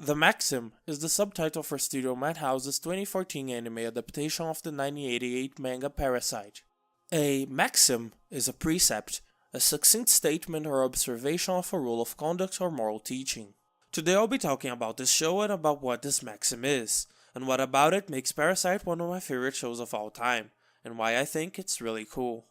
The Maxim is the subtitle for Studio Madhouse's 2014 anime adaptation of the 1988 manga Parasyte. A maxim is a precept, a succinct statement or observation of a rule of conduct or moral teaching. Today I'll be talking about this show and about what this maxim is, and what about it makes Parasyte one of my favorite shows of all time, and why I think it's really cool.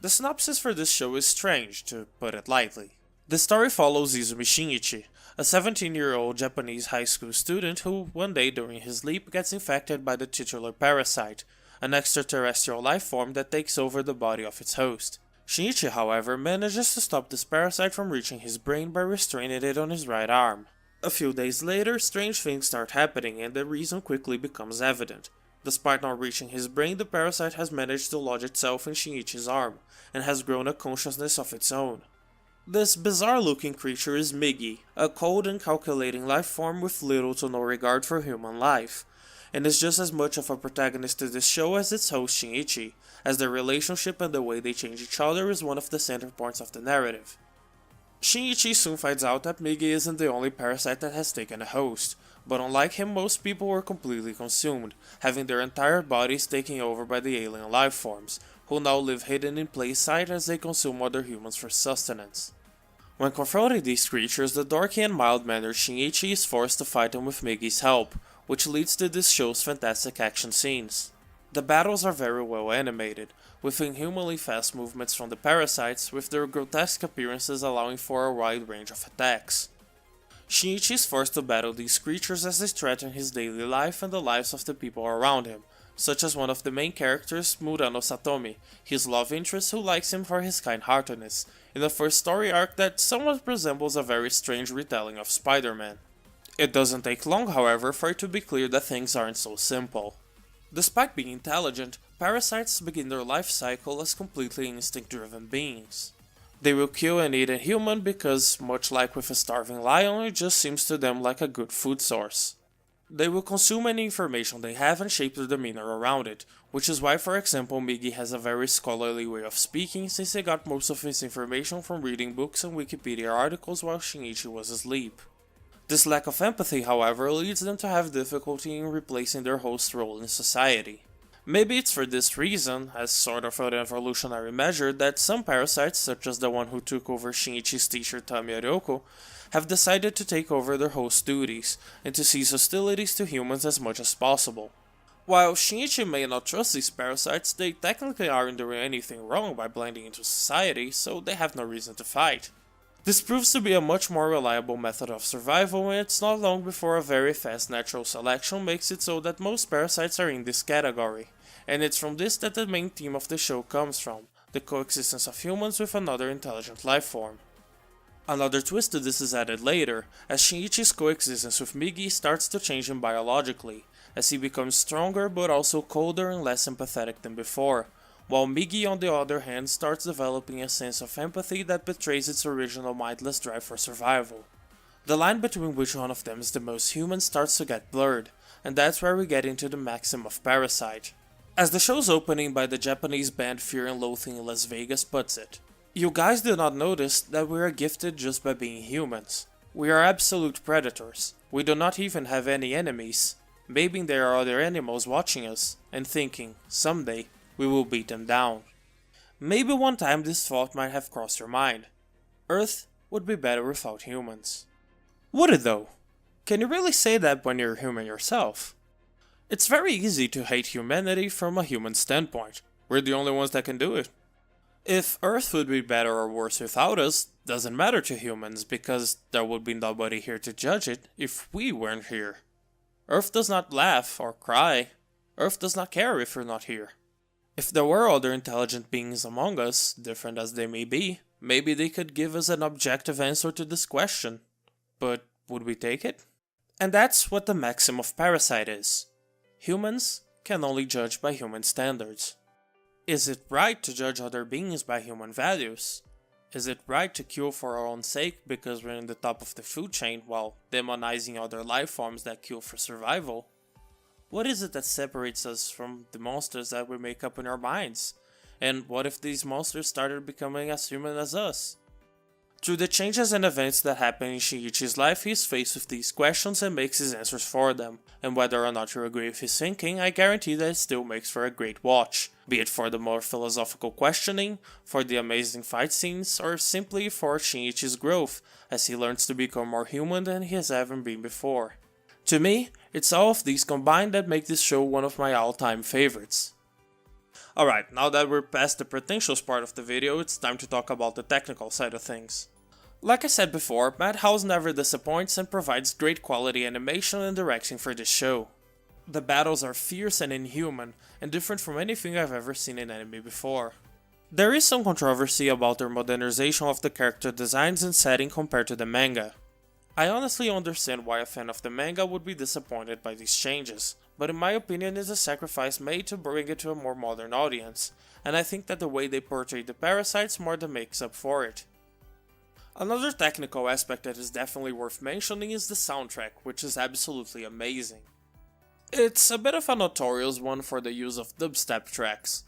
The synopsis for this show is strange, to put it lightly. The story follows Izumi Shinichi, a 17-year-old Japanese high school student who, one day during his sleep, gets infected by the titular Parasyte, an extraterrestrial life form that takes over the body of its host. Shinichi, however, manages to stop this parasite from reaching his brain by restraining it on his right arm. A few days later, strange things start happening and the reason quickly becomes evident. Despite not reaching his brain, the parasite has managed to lodge itself in Shinichi's arm, and has grown a consciousness of its own. This bizarre-looking creature is Migi, a cold and calculating life form with little to no regard for human life, and is just as much of a protagonist to this show as its host Shinichi, as their relationship and the way they change each other is one of the center points of the narrative. Shinichi soon finds out that Migi isn't the only parasite that has taken a host, but unlike him most people were completely consumed, having their entire bodies taken over by the alien life forms, who now live hidden in plain sight as they consume other humans for sustenance. When confronting these creatures, the dorky and mild-mannered Shinichi is forced to fight them with Migi's help, which leads to this show's fantastic action scenes. The battles are very well animated, with inhumanly fast movements from the parasites, with their grotesque appearances allowing for a wide range of attacks. Shinichi is forced to battle these creatures as they threaten his daily life and the lives of the people around him, such as one of the main characters, Murano Satomi, his love interest who likes him for his kind-heartedness, in the first story arc that somewhat resembles a very strange retelling of Spider-Man. It doesn't take long, however, for it to be clear that things aren't so simple. Despite being intelligent, parasites begin their life cycle as completely instinct-driven beings. They will kill and eat a human because, much like with a starving lion, it just seems to them like a good food source. They will consume any information they have and shape their demeanor around it, which is why, for example, Migi has a very scholarly way of speaking since he got most of his information from reading books and Wikipedia articles while Shinichi was asleep. This lack of empathy, however, leads them to have difficulty in replacing their host role in society. Maybe it's for this reason, as sort of an evolutionary measure, that some parasites, such as the one who took over Shinichi's teacher Tami Ryoko, have decided to take over their host duties, and to cease hostilities to humans as much as possible. While Shinichi may not trust these parasites, they technically aren't doing anything wrong by blending into society, so they have no reason to fight. This proves to be a much more reliable method of survival, and it's not long before a very fast natural selection makes it so that most parasites are in this category, and it's from this that the main theme of the show comes from, the coexistence of humans with another intelligent life form. Another twist to this is added later, as Shinichi's coexistence with Migi starts to change him biologically, as he becomes stronger but also colder and less empathetic than before, while Migi on the other hand starts developing a sense of empathy that betrays its original mindless drive for survival. The line between which one of them is the most human starts to get blurred, and that's where we get into the maxim of Parasyte. As the show's opening by the Japanese band Fear and Loathing in Las Vegas puts it, "You guys did not notice that we are gifted just by being humans. We are absolute predators. We do not even have any enemies. Maybe there are other animals watching us, and thinking, someday, we will beat them down." Maybe one time this thought might have crossed your mind. Earth would be better without humans. Would it though? Can you really say that when you're human yourself? It's very easy to hate humanity from a human standpoint. We're the only ones that can do it. If Earth would be better or worse without us, doesn't matter to humans because there would be nobody here to judge it if we weren't here. Earth does not laugh or cry. Earth does not care if we're not here. If there were other intelligent beings among us, different as they may be, maybe they could give us an objective answer to this question. But would we take it? And that's what the maxim of Parasyte is. Humans can only judge by human standards. Is it right to judge other beings by human values? Is it right to kill for our own sake because we're in the top of the food chain while demonizing other life forms that kill for survival? What is it that separates us from the monsters that we make up in our minds? And what if these monsters started becoming as human as us? Through the changes and events that happen in Shinichi's life, he is faced with these questions and makes his answers for them, and whether or not you agree with his thinking, I guarantee that it still makes for a great watch, be it for the more philosophical questioning, for the amazing fight scenes, or simply for Shinichi's growth, as he learns to become more human than he has ever been before. To me, it's all of these combined that make this show one of my all-time favorites. Alright, now that we're past the pretentious part of the video, it's time to talk about the technical side of things. Like I said before, Madhouse never disappoints and provides great quality animation and direction for this show. The battles are fierce and inhuman, and different from anything I've ever seen in anime before. There is some controversy about their modernization of the character designs and setting compared to the manga. I honestly understand why a fan of the manga would be disappointed by these changes, but in my opinion it's a sacrifice made to bring it to a more modern audience, and I think that the way they portray the parasites more than makes up for it. Another technical aspect that is definitely worth mentioning is the soundtrack, which is absolutely amazing. It's a bit of a notorious one for the use of dubstep tracks.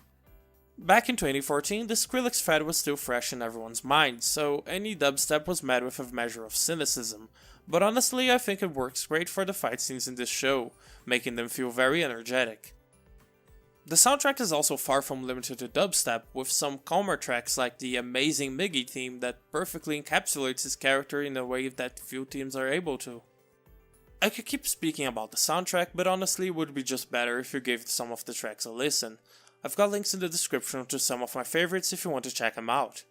Back in 2014, the Skrillex fad was still fresh in everyone's mind, so any dubstep was met with a measure of cynicism, but honestly I think it works great for the fight scenes in this show, making them feel very energetic. The soundtrack is also far from limited to dubstep, with some calmer tracks like the amazing Miggy theme that perfectly encapsulates his character in a way that few teams are able to. I could keep speaking about the soundtrack, but honestly it would be just better if you gave some of the tracks a listen. I've got links in the description to some of my favorites if you want to check them out.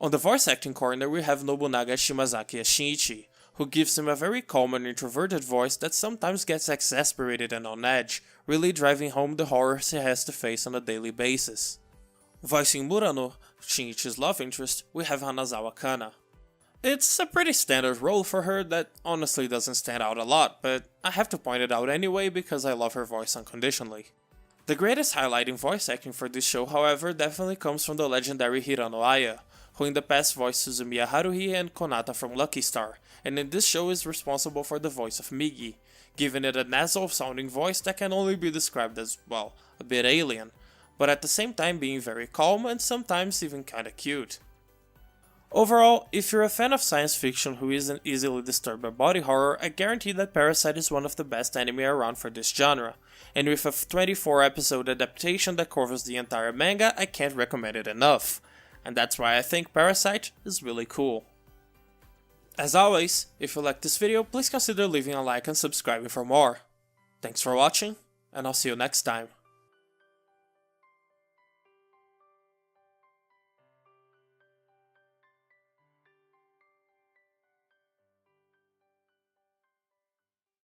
On the voice acting corner we have Nobunaga Shimazaki as Shinichi, who gives him a very calm and introverted voice that sometimes gets exasperated and on edge, really driving home the horrors he has to face on a daily basis. Voicing Murano, Shinichi's love interest, we have Hanazawa Kana. It's a pretty standard role for her that honestly doesn't stand out a lot, but I have to point it out anyway because I love her voice unconditionally. The greatest highlight in voice acting for this show, however, definitely comes from the legendary Hirano Aya, who in the past voiced Suzumiya Haruhi and Konata from Lucky Star, and in this show is responsible for the voice of Migi, giving it a nasal sounding voice that can only be described as, well, a bit alien, but at the same time being very calm and sometimes even kinda cute. Overall, if you're a fan of science fiction who isn't easily disturbed by body horror, I guarantee that Parasyte is one of the best anime around for this genre, and with a 24 episode adaptation that covers the entire manga, I can't recommend it enough, and that's why I think Parasyte is really cool. As always, if you liked this video, please consider leaving a like and subscribing for more. Thanks for watching, and I'll see you next time.